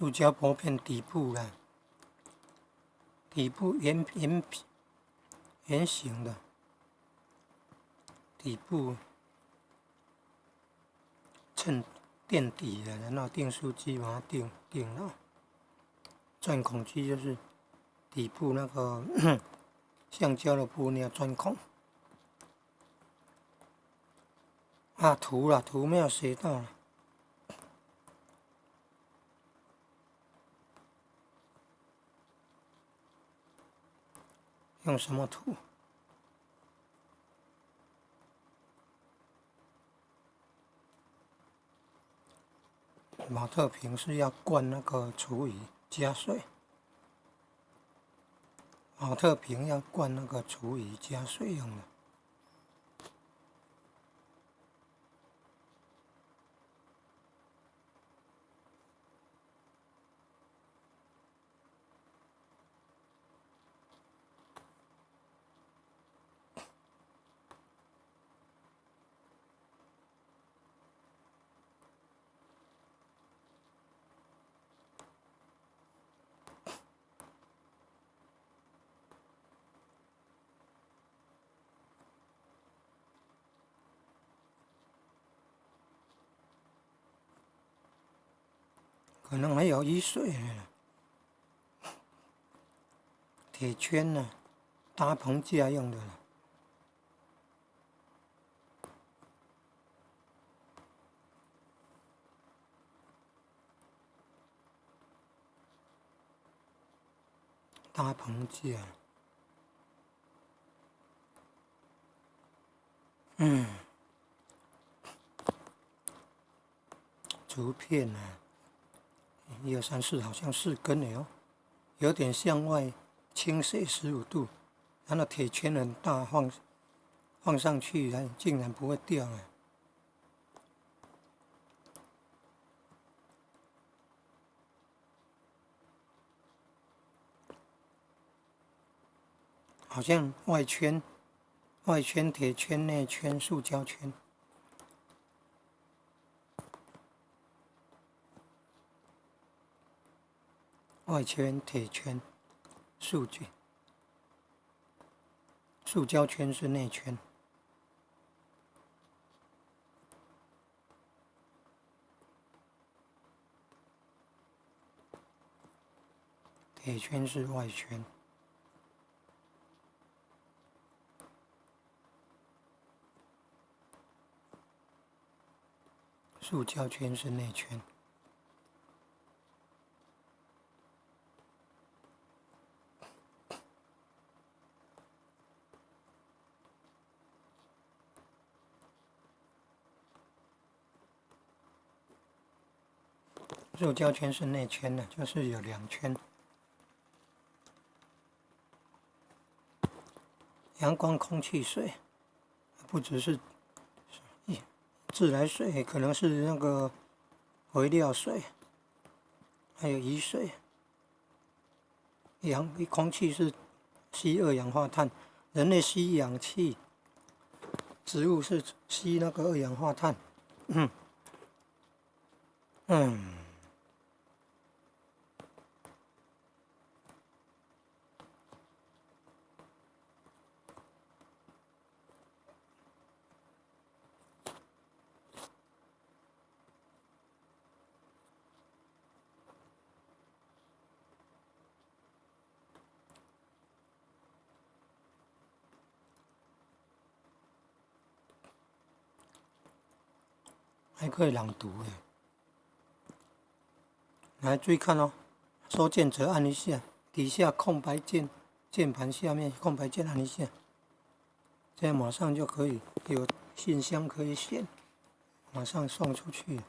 塑胶薄片底部啦，底部圆形的，底部衬垫底的，然后订书机把它订了。钻孔机就是底部那个橡胶的布，你要钻孔。啊，图没有写到了。用什么图？保特瓶是要灌那个厨余加水，保特瓶要灌那个厨余加水用的。可能还有雨水，铁圈呢，搭棚架用的。搭棚架，竹片啊，1、2、3、4，好像4根的哦，有点向外倾斜15度，然后铁圈很大，放上去，竟然不会掉啊！好像外圈铁圈，内圈塑胶圈。外圈铁圈，塑胶圈是内圈。铁圈是外圈。塑胶圈是内圈。塑胶圈是内圈的，就是有2圈。阳光、空气、水，不只是自来水，可能是那个肥料水，还有雨水。空气是吸二氧化碳，人类吸氧气，植物是吸那个二氧化碳。还可以朗读耶。来注意看哦，收件者按一下，底下空白键盘下面空白键按一下，这样马上就可以有信箱可以选，马上送出去。